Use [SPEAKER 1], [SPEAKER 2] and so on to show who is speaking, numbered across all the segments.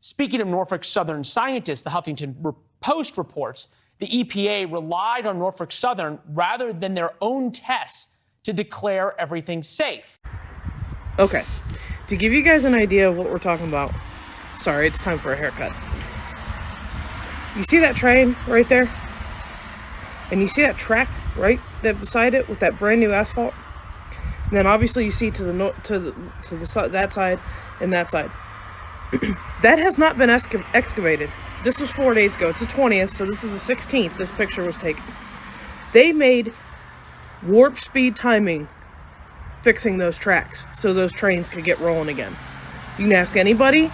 [SPEAKER 1] Speaking of Norfolk Southern scientists, the Huffington Post reports the EPA relied on Norfolk Southern rather than their own tests to declare everything safe.
[SPEAKER 2] Okay, to give you guys an idea of what we're talking about, sorry, it's time for a haircut. You see that train right there? And you see that track right there beside it with that brand new asphalt? And then obviously you see to the that side and that side. That has not been excavated. This was 4 days ago. It's the 20th, so this is the 16th this picture was taken. They made warp speed timing fixing those tracks so those trains could get rolling again. You can ask anybody,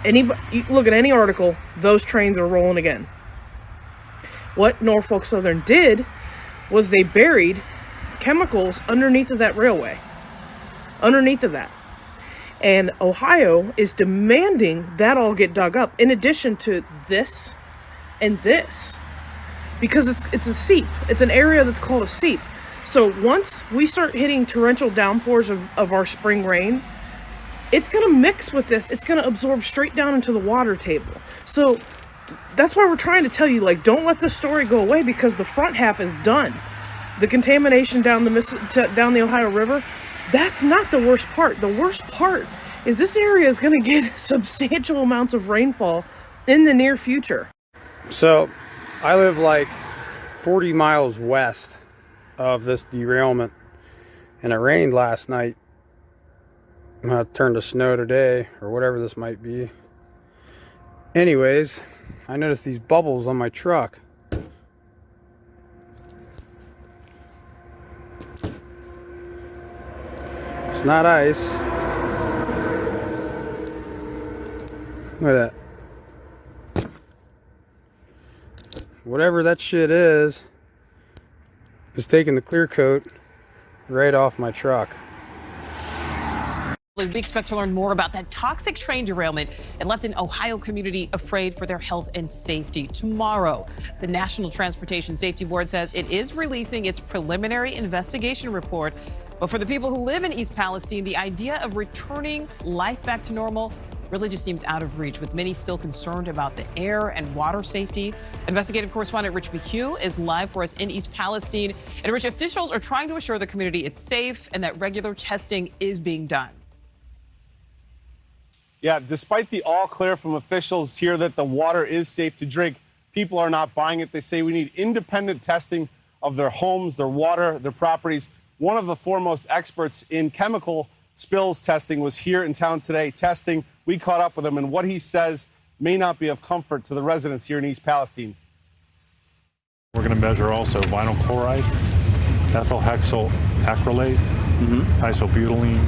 [SPEAKER 2] and you look at any article, those trains are rolling again. What Norfolk Southern did was they buried chemicals underneath of that railway. Underneath of that. And Ohio is demanding that all get dug up, in addition to this and this. Because it's a seep. It's an area that's called a seep. So once we start hitting torrential downpours of our spring rain, it's going to mix with this. It's going to absorb straight down into the water table. So that's why we're trying to tell you, like, don't let this story go away, because the front half is done. The contamination down the Ohio River, that's not the worst part. The worst part is this area is going to get substantial amounts of rainfall in the near future.
[SPEAKER 3] So I live like 40 miles west of this derailment, and it rained last night. It turned to snow today, or whatever this might be. Anyways, I noticed these bubbles on my truck. It's not ice. Look at that. Whatever that shit is taking the clear coat right off my truck.
[SPEAKER 4] We expect to learn more about that toxic train derailment. It left an Ohio community afraid for their health and safety. Tomorrow, the National Transportation Safety Board says it is releasing its preliminary investigation report. But for the people who live in East Palestine, the idea of returning life back to normal really just seems out of reach, with many still concerned about the air and water safety. Investigative correspondent Rich McHugh is live for us in East Palestine. And Rich, officials are trying to assure the community it's safe and that regular testing is being done.
[SPEAKER 5] Yeah, despite the all clear from officials here that the water is safe to drink, people are not buying it. They say we need independent testing of their homes, their water, their properties. One of the foremost experts in chemical spills testing was here in town today testing. We caught up with him, and what he says may not be of comfort to the residents here in East Palestine.
[SPEAKER 6] We're going to measure also vinyl chloride, ethyl hexyl acrylate, isobutylene,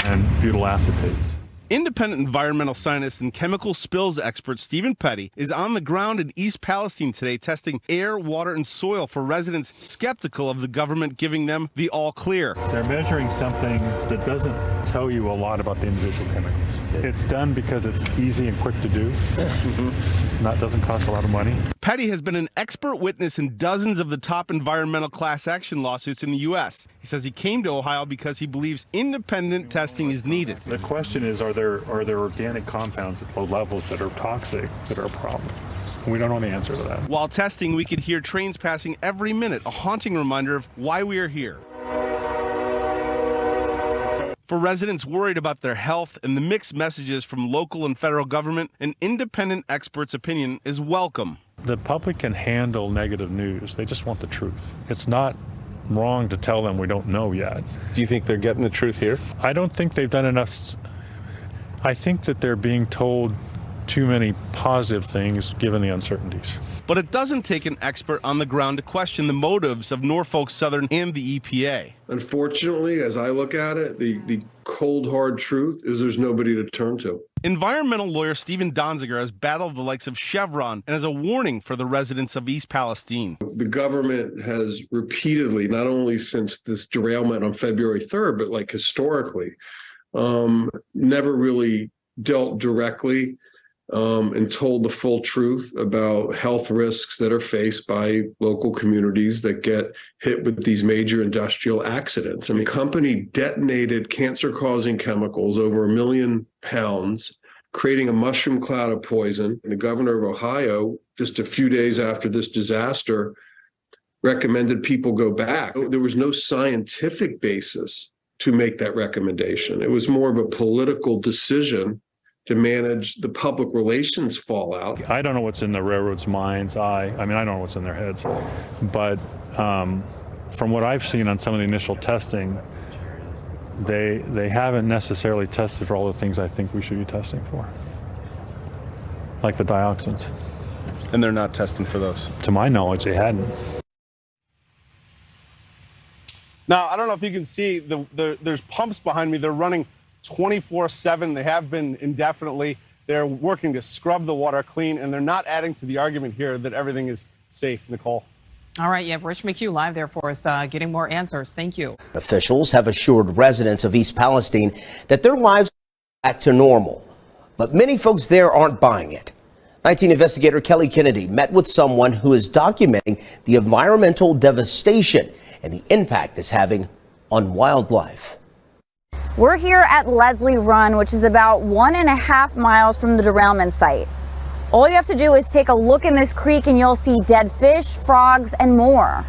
[SPEAKER 6] and butyl acetates.
[SPEAKER 5] Independent environmental scientist and chemical spills expert Stephen Petty is on the ground in East Palestine today testing air, water, and soil for residents skeptical of the government giving them the all clear.
[SPEAKER 6] They're measuring something that doesn't tell you a lot about the individual chemicals. It's done because it's easy and quick to do. Doesn't cost a lot of money.
[SPEAKER 5] Petty has been an expert witness in dozens of the top environmental class action lawsuits in the U.S. He says he came to Ohio because he believes independent testing is needed.
[SPEAKER 6] The question is, are there organic compounds at low levels that are toxic that are a problem? We don't know the answer to that.
[SPEAKER 5] While testing, we could hear trains passing every minute, a haunting reminder of why we are here. For residents worried about their health and the mixed messages from local and federal government, an independent expert's opinion is welcome.
[SPEAKER 6] The public can handle negative news. They just want the truth. It's not wrong to tell them we don't know yet.
[SPEAKER 7] Do you think they're getting the truth here?
[SPEAKER 6] I don't think they've done enough. I think that they're being told too many positive things given the uncertainties.
[SPEAKER 5] But it doesn't take an expert on the ground to question the motives of Norfolk Southern and the EPA.
[SPEAKER 8] Unfortunately, as I look at it, the cold, hard truth is there's nobody to turn to.
[SPEAKER 5] Environmental lawyer Stephen Donziger has battled the likes of Chevron and has a warning for the residents of East Palestine.
[SPEAKER 8] The government has repeatedly, not only since this derailment on February 3rd, but like historically, never really dealt directly and told the full truth about health risks that are faced by local communities that get hit with these major industrial accidents. I mean, the company detonated cancer-causing chemicals, over 1 million pounds, creating a mushroom cloud of poison. And the governor of Ohio, just a few days after this disaster, recommended people go back. There was no scientific basis to make that recommendation. It was more of a political decision to manage the public relations fallout.
[SPEAKER 6] I don't know what's in the railroad's minds. I mean, I don't know what's in their heads. But from what I've seen on some of the initial testing, they haven't necessarily tested for all the things I think we should be testing for, like the dioxins.
[SPEAKER 5] And they're not testing for those?
[SPEAKER 6] To my knowledge, they hadn't.
[SPEAKER 5] Now, I don't know if you can see, there's pumps behind me. They're running 24/7. They have been indefinitely. They're working to scrub the water clean, and they're not adding to the argument here that everything is safe. Nicole.
[SPEAKER 4] All right, yeah, Rich McHugh live there for us, getting more answers. Thank you.
[SPEAKER 9] Officials have assured residents of East Palestine that their lives are back to normal, but many folks there aren't buying it. 19 investigator Kelly Kennedy met with someone who is documenting the environmental devastation and the impact it's having on wildlife.
[SPEAKER 10] We're here at Leslie Run, which is about 1.5 miles from the derailment site. All you have to do is take a look in this creek and you'll see dead fish, frogs, and more.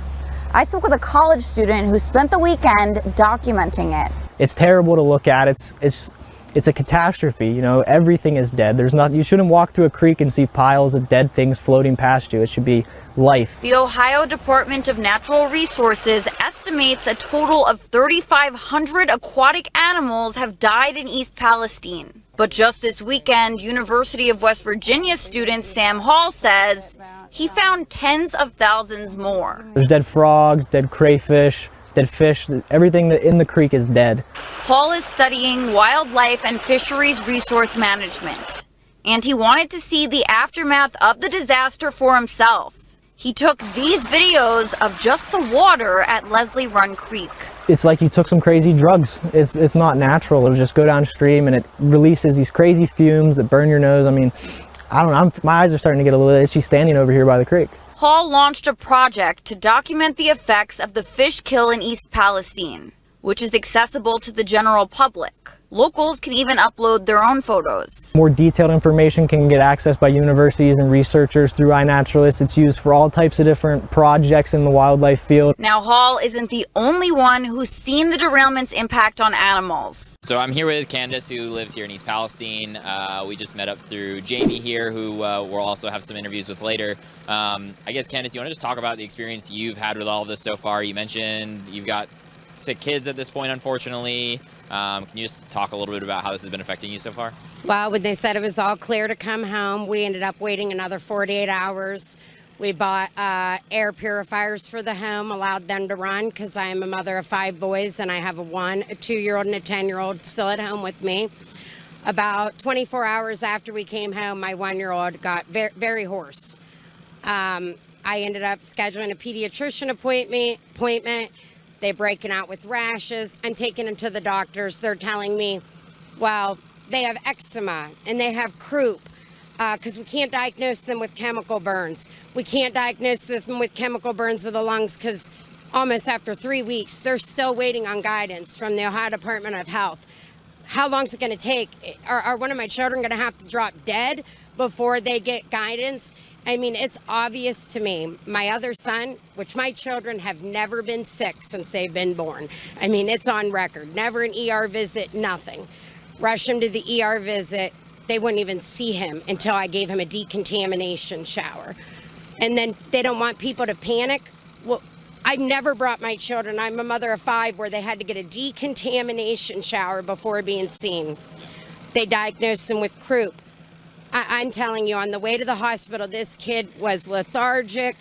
[SPEAKER 10] I spoke with a college student who spent the weekend documenting it.
[SPEAKER 11] It's terrible to look at. It's a catastrophe. You know, everything is dead. You shouldn't walk through a creek and see piles of dead things floating past you. It should be life.
[SPEAKER 10] The Ohio Department of Natural Resources estimates a total of 3,500 aquatic animals have died in East Palestine. But just this weekend, University of West Virginia student Sam Hall says he found tens of thousands more.
[SPEAKER 11] There's dead frogs, dead crayfish, dead fish. Everything in the creek is dead.
[SPEAKER 10] Hall is studying wildlife and fisheries resource management, and he wanted to see the aftermath of the disaster for himself. He took these videos of just the water at Leslie Run Creek.
[SPEAKER 11] It's like you took some crazy drugs. It's not natural. It'll just go downstream and it releases these crazy fumes that burn your nose. I mean, I don't know. My eyes are starting to get a little itchy standing over here by the creek.
[SPEAKER 10] Hall launched a project to document the effects of the fish kill in East Palestine, which is accessible to the general public. Locals can even upload their own photos.
[SPEAKER 11] More detailed information can get accessed by universities and researchers through iNaturalist. It's used for all types of different projects in the wildlife field.
[SPEAKER 10] Now, Hall isn't the only one who's seen the derailment's impact on animals.
[SPEAKER 12] So I'm here with Candace, who lives here in East Palestine. We just met up through Jamie here, who we'll also have some interviews with later. I guess, Candace, you want to just talk about the experience you've had with all of this so far? You mentioned you've got sick kids at this point, unfortunately. Can you just talk a little bit about how this has been affecting you so far?
[SPEAKER 13] Well, when they said it was all clear to come home, we ended up waiting another 48 hours. We bought air purifiers for the home, allowed them to run because I am a mother of 5 boys and I have a 2-year-old and a 10-year-old still at home with me. About 24 hours after we came home, my 1-year-old got very hoarse. I ended up scheduling a pediatrician appointment. They're breaking out with rashes. I'm taking them to the doctors. They're telling me, well, they have eczema and they have croup because we can't diagnose them with chemical burns. We can't diagnose them with chemical burns of the lungs because almost after 3 weeks, they're still waiting on guidance from the Ohio Department of Health. How long is it going to take? Are one of my children going to have to drop dead before they get guidance? I mean, it's obvious to me. My other son, which my children have never been sick since they've been born. I mean, it's on record. Never an ER visit, nothing. Rush him to the ER visit. They wouldn't even see him until I gave him a decontamination shower. And then they don't want people to panic. Well, I've never brought my children, I'm a mother of 5, where they had to get a decontamination shower before being seen. They diagnosed him with croup. I'm telling you, on the way to the hospital, this kid was lethargic,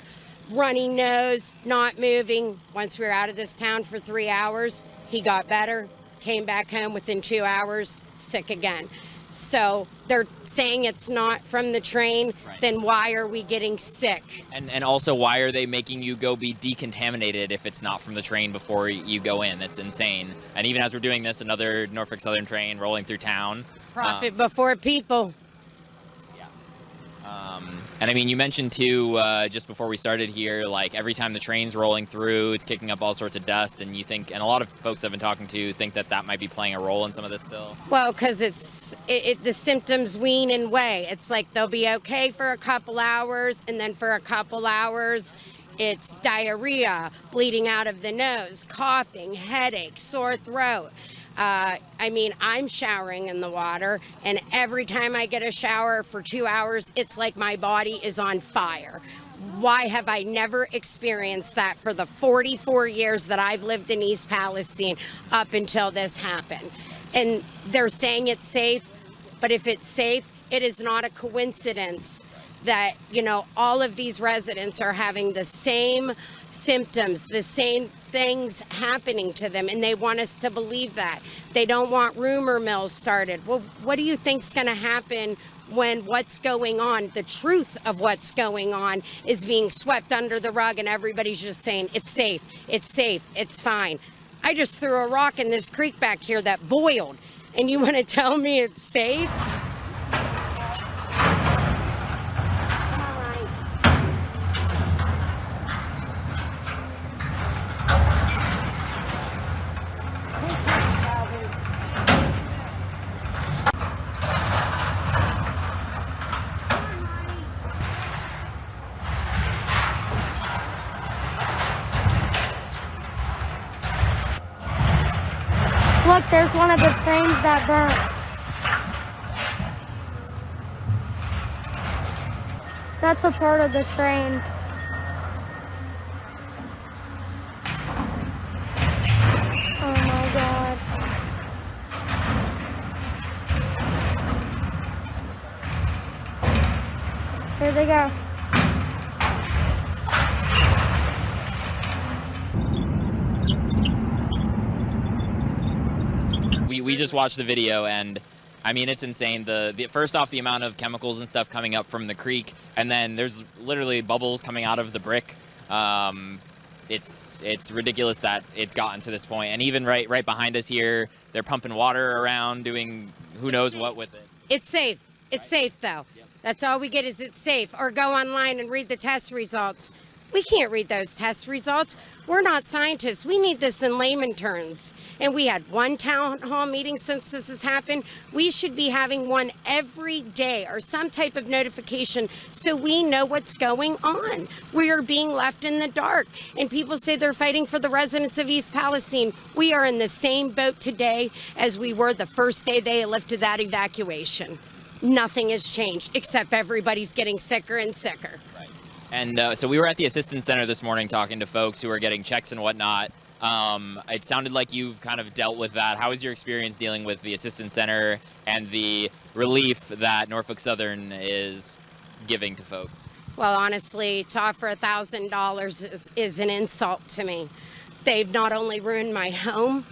[SPEAKER 13] runny nose, not moving. Once we were out of this town for 3 hours, he got better, came back home within 2 hours, sick again. So they're saying it's not from the train, right. Then why are we getting sick?
[SPEAKER 12] And also, why are they making you go be decontaminated if it's not from the train before you go in? That's insane. And even as we're doing this, another Norfolk Southern train rolling through town.
[SPEAKER 13] Profit before people.
[SPEAKER 12] And I mean, you mentioned too, just before we started here, like every time the train's rolling through, it's kicking up all sorts of dust. And you think, and a lot of folks I've been talking to think that that might be playing a role in some of this still.
[SPEAKER 13] Well, because the symptoms wean and weigh. It's like they'll be okay for a couple hours, and then for a couple hours, it's diarrhea, bleeding out of the nose, coughing, headache, sore throat. I mean, I'm showering in the water, and every time I get a shower for 2 hours, it's like my body is on fire. Why have I never experienced that for the 44 years that I've lived in East Palestine up until this happened? And they're saying it's safe, but if it's safe, it is not a coincidence that, you know, all of these residents are having the same symptoms, the same things happening to them, and they want us to believe that. They don't want rumor mills started. Well, what do you think's going to happen when what's going on, the truth of what's going on, is being swept under the rug and everybody's just saying, it's safe, it's fine. I just threw a rock in this creek back here that boiled, and you want to tell me it's safe?
[SPEAKER 14] Look, there's one of the trains that burnt. That's a part of the train. Oh my God. Here they go.
[SPEAKER 12] We just watched the video, and I mean, it's insane. The first off, the amount of chemicals and stuff coming up from the creek, and then there's literally bubbles coming out of the brick. It's ridiculous that it's gotten to this point. And even right behind us here, they're pumping water around, doing who knows what with it.
[SPEAKER 13] It's safe. It's safe, though. Yep. That's all we get is it's safe. Or go online and read the test results. We can't read those test results. We're not scientists. We need this in layman terms. And we had one town hall meeting since this has happened. We should be having one every day or some type of notification so we know what's going on. We are being left in the dark. And people say they're fighting for the residents of East Palestine. We are in the same boat today as we were the first day they lifted that evacuation. Nothing has changed, except everybody's getting sicker and sicker.
[SPEAKER 12] Right. And so we were at the assistance center this morning talking to folks who are getting checks and whatnot. It sounded like you've kind of dealt with that. How was your experience dealing with the assistance center and the relief that Norfolk Southern is giving to folks?
[SPEAKER 13] Well, honestly, to offer $1,000 is an insult to me. They've not only ruined my home,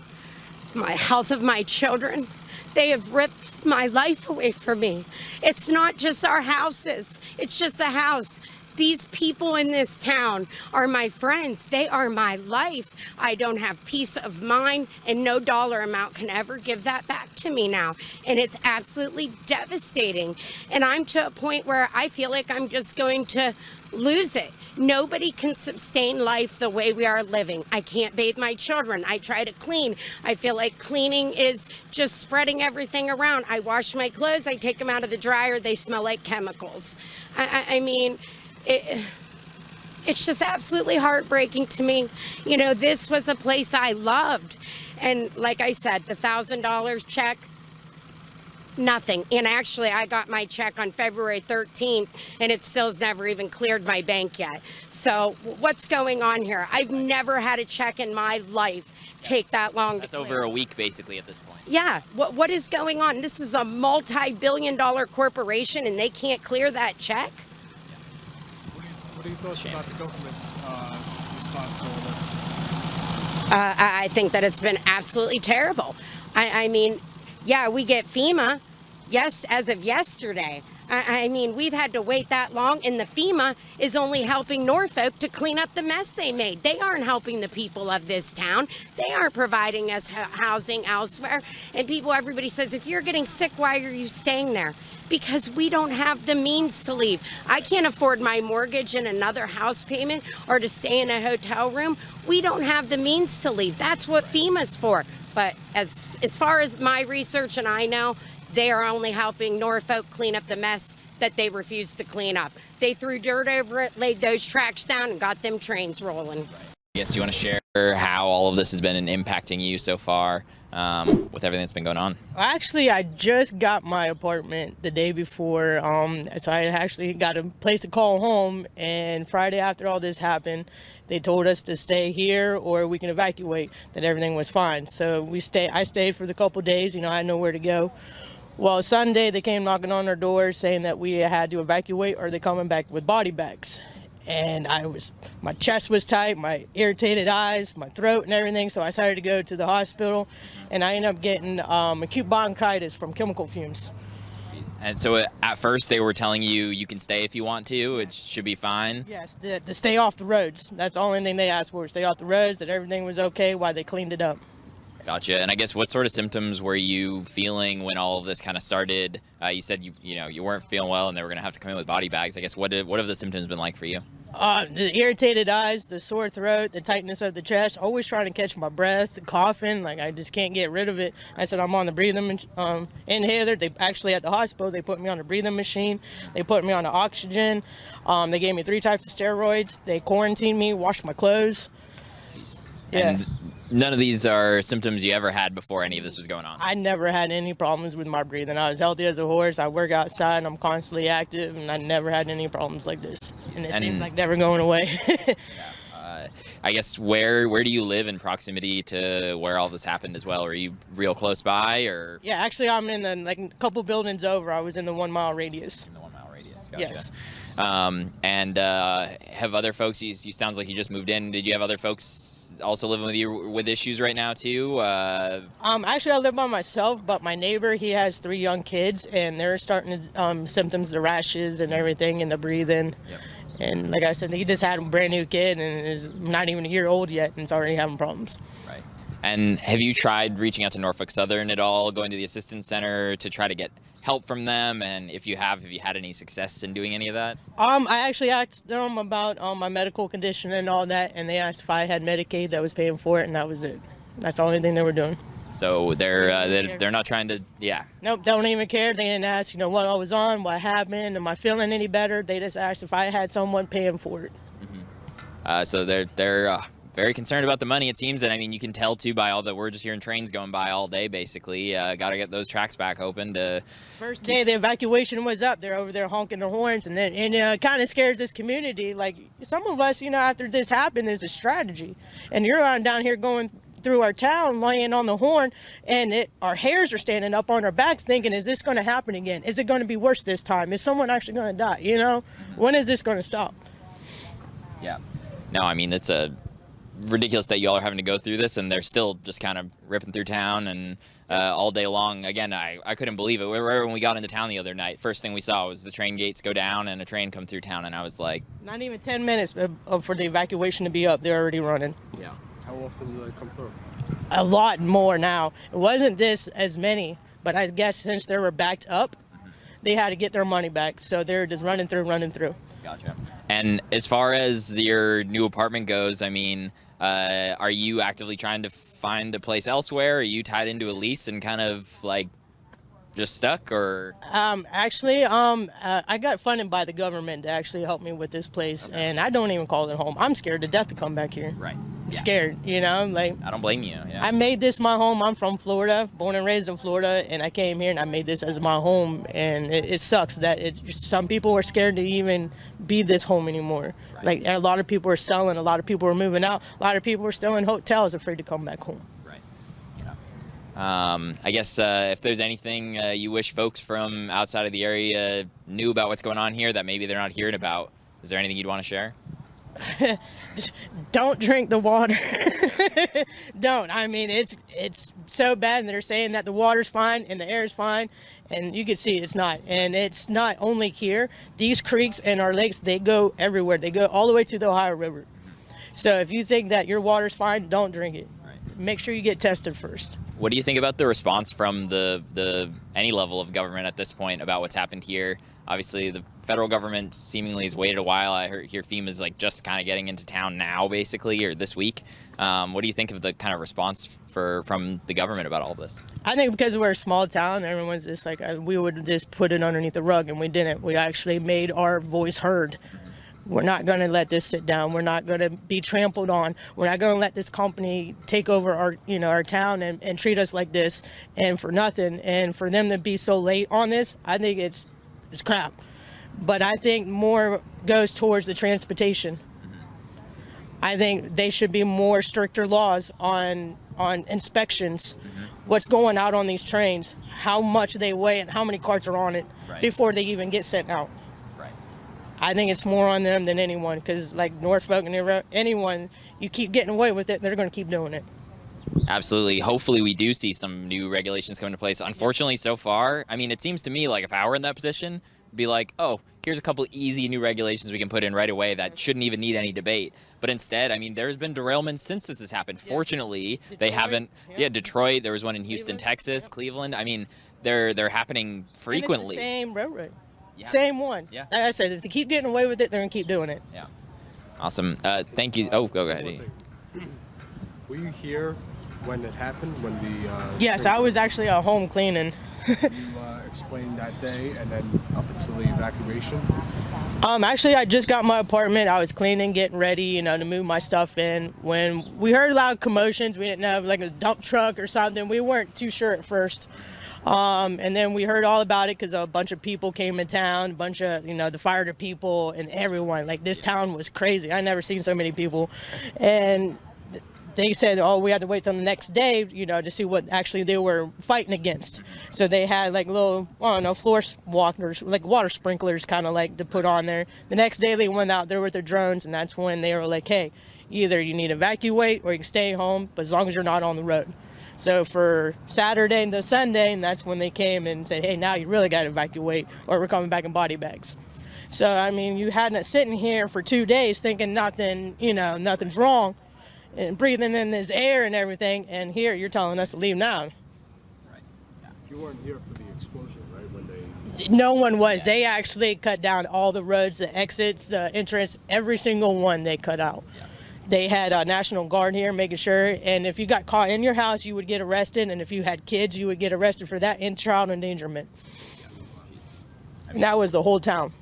[SPEAKER 13] my health of my children, they have ripped my life away from me. It's not just our houses. It's just a house. These people in this town are my friends. They are my life. I don't have peace of mind, and no dollar amount can ever give that back to me now. And it's absolutely devastating. And I'm to a point where I feel like I'm just going to lose it. Nobody can sustain life the way we are living. I can't bathe my children. I try to clean. I feel like cleaning is just spreading everything around. I wash my clothes. I take them out of the dryer. They smell like chemicals. I mean, it's just absolutely heartbreaking to me. You know, this was a place I loved. And like I said, the $1,000 check, nothing. And actually, I got my check on February 13th, and it still has never even cleared my bank yet. So what's going on here? I've never had a check in my life take that long.
[SPEAKER 12] That's over a week, basically, at this point.
[SPEAKER 13] Yeah. What is going on? This is a multi-billion-dollar corporation, and they can't clear that check?
[SPEAKER 15] What are your thoughts about the government's response to all this?
[SPEAKER 13] I think that it's been absolutely terrible. I mean, yeah, we get FEMA, as of yesterday. I mean, we've had to wait that long, and the FEMA is only helping Norfolk to clean up the mess they made. They aren't helping the people of this town. They aren't providing us housing elsewhere. And everybody says, if you're getting sick, why are you staying there? Because we don't have the means to leave. I can't afford my mortgage and another house payment or to stay in a hotel room. We don't have the means to leave. That's what FEMA's for. But as far as my research and I know, they are only helping Norfolk clean up the mess that they refused to clean up. They threw dirt over it, laid those tracks down, and got them trains rolling.
[SPEAKER 12] Yes, do you want to share how all of this has been impacting you so far with everything that's been going on?
[SPEAKER 2] Actually, I just got my apartment the day before, so I actually got a place to call home, and Friday after all this happened, they told us to stay here or we can evacuate, that everything was fine. So I stayed for the couple days, I had nowhere to go. Well, Sunday they came knocking on our door saying that we had to evacuate or they're coming back with body bags. And my chest was tight, my irritated eyes, my throat and everything, so I decided to go to the hospital, and I ended up getting acute bronchitis from chemical fumes.
[SPEAKER 12] And so at first they were telling you can stay if you want to, it should be fine?
[SPEAKER 2] Yes, to stay off the roads. That's the only thing they asked for, stay off the roads, that everything was okay while they cleaned it up.
[SPEAKER 12] Gotcha. And I guess what sort of symptoms were you feeling when all of this kind of started? You said you weren't feeling well and they were going to have to come in with body bags. I guess what have the symptoms been like for you?
[SPEAKER 2] The irritated eyes, the sore throat, the tightness of the chest, always trying to catch my breath, coughing, like I just can't get rid of it. I said I'm on the breathing inhaler. They actually at the hospital, they put me on a breathing machine. They put me on the oxygen. They gave me 3 types of steroids. They quarantined me, washed my clothes. Yeah.
[SPEAKER 12] And none of these are symptoms you ever had before any of this was going on?
[SPEAKER 2] I never had any problems with my breathing. I was healthy as a horse. I work outside and I'm constantly active, and I never had any problems like this. And it seems like never going away.
[SPEAKER 12] I guess where do you live in proximity to where all this happened as well? Are you real close by, or?
[SPEAKER 2] Yeah, actually I'm in a couple buildings over. I was in the 1 mile radius.
[SPEAKER 12] In the 1 mile radius, gotcha.
[SPEAKER 2] Yes.
[SPEAKER 12] And have other folks, you sounds like you just moved in. Did you have other folks also living with you with issues right now too?
[SPEAKER 2] Actually I live by myself, but my neighbor, he has 3 young kids, and they're starting to symptoms, the rashes and everything, and the breathing. Yep. And like I said, he just had a brand new kid and is not even a year old yet, and is already having problems.
[SPEAKER 12] Right. And have you tried reaching out to Norfolk Southern at all, going to the assistance center to try to get help from them? And if you have you had any success in doing any of that?
[SPEAKER 2] I actually asked them about my medical condition and all that, and they asked if I had Medicaid that was paying for it, and that was it. That's the only thing they were doing.
[SPEAKER 12] So they're not trying to, yeah.
[SPEAKER 2] Nope, don't even care. They didn't ask, what I was on, what happened, am I feeling any better? They just asked if I had someone paying for it.
[SPEAKER 12] Mm-hmm. So they're very concerned about the money, it seems. And I mean, you can tell too by all that we're just hearing trains going by all day, basically. Got to get those tracks back open to.
[SPEAKER 2] First day the evacuation was up, they're over there honking their horns, and it kind of scares this community. Like some of us, after this happened, there's a strategy, and you're down here going through our town, laying on the horn, and our hairs are standing up on our backs, thinking, is this going to happen again? Is it going to be worse this time? Is someone actually going to die? When is this going to stop?
[SPEAKER 12] Yeah. No, I mean, it's ridiculous that you all are having to go through this, and they're still just kind of ripping through town and all day long. Again, I couldn't believe it. When we got into town the other night, first thing we saw was the train gates go down and a train come through town, and I was like,
[SPEAKER 2] not even 10 minutes for the evacuation to be up. They're already running.
[SPEAKER 12] Yeah.
[SPEAKER 15] How often do they come through?
[SPEAKER 2] A lot more now. It wasn't as many, but I guess since they were backed up, they had to get their money back. So they're just running through.
[SPEAKER 12] Gotcha. And as far as your new apartment goes, I mean, are you actively trying to find a place elsewhere? Are you tied into a lease and kind of like just stuck, or?
[SPEAKER 2] Actually, I got funded by the government to actually help me with this place, and I don't even call it home. I'm scared to death to come back here.
[SPEAKER 12] Right. Yeah.
[SPEAKER 2] Scared,
[SPEAKER 12] I don't blame you. Yeah.
[SPEAKER 2] I made this my home. I'm from Florida, born and raised in Florida, and I came here and I made this as my home, and it sucks that some people are scared to even be this home anymore. Right. Like a lot of people are selling, a lot of people are moving out, a lot of people are still in hotels afraid to come back home.
[SPEAKER 12] I guess if there's anything you wish folks from outside of the area knew about what's going on here that maybe they're not hearing about, is there anything you'd want to share?
[SPEAKER 2] Don't drink the water. Don't. I mean, it's so bad, and they're saying that the water's fine and the air's fine, and you can see it's not. And it's not only here. These creeks and our lakes, they go everywhere. They go all the way to the Ohio River. So if you think that your water's fine, don't drink it. Make sure you get tested first.
[SPEAKER 12] What do you think about the response from the any level of government at this point about what's happened here? Obviously, the federal government seemingly has waited a while. I hear FEMA's like just kind of getting into town now, basically, or this week. What do you think of the kind of response from the government about all this?
[SPEAKER 2] I think because we're a small town, everyone's just like, we would just put it underneath the rug, and we didn't. We actually made our voice heard. We're not going to let this sit down. We're not going to be trampled on. We're not going to let this company take over our town and treat us like this and for nothing. And for them to be so late on this, I think it's crap. But I think more goes towards the transportation. I think they should be more stricter laws on inspections. What's going out on these trains, how much they weigh and how many carts are on it before they even get sent out. I think it's more on them than anyone, because like Norfolk and anyone, you keep getting away with it, they're going to keep doing it.
[SPEAKER 12] Absolutely. Hopefully we do see some new regulations come into place. Unfortunately, so far, I mean, it seems to me like if I were in that position, be like, oh, here's a couple easy new regulations we can put in right away that shouldn't even need any debate. But instead, I mean, there's been derailments since this has happened. Fortunately, they haven't. Yeah, Detroit, there was one in Houston, Texas, Cleveland. I mean, they're happening frequently.
[SPEAKER 2] And it's the same railroad. Yeah. Same one. Yeah. Like I said, if they keep getting away with it, they're going to keep doing it.
[SPEAKER 12] Yeah. Awesome. Thank you. Oh, go ahead.
[SPEAKER 15] Were you here when it happened? When the
[SPEAKER 2] yes, I was actually at home cleaning.
[SPEAKER 15] You explained that day and then up until the evacuation?
[SPEAKER 2] Actually, I just got my apartment. I was cleaning, getting ready, to move my stuff in. When we heard loud commotions, we didn't have like a dump truck or something. We weren't too sure at first. And then we heard all about it because a bunch of people came in town, a bunch of, the fire people and everyone. Like, this town was crazy. I never seen so many people. And they said, oh, we had to wait till the next day, to see what actually they were fighting against. So they had like little, floor walkers, like water sprinklers kind of like to put on there. The next day they went out there with their drones, and that's when they were like, hey, either you need to evacuate or you can stay home, but as long as you're not on the road. So for Saturday and Sunday, and that's when they came and said, hey, now you really got to evacuate or we're coming back in body bags. So, I mean, you had it sitting here for 2 days thinking nothing, nothing's wrong and breathing in this air and everything. And here you're telling us to leave now.
[SPEAKER 15] Right. Yeah. You weren't here for the explosion, right? When they...
[SPEAKER 2] No one was. Yeah. They actually cut down all the roads, the exits, the entrance, every single one they cut out. Yeah. They had a National Guard here making sure, and if you got caught in your house, you would get arrested, and if you had kids, you would get arrested for that and child endangerment. And that was the whole town.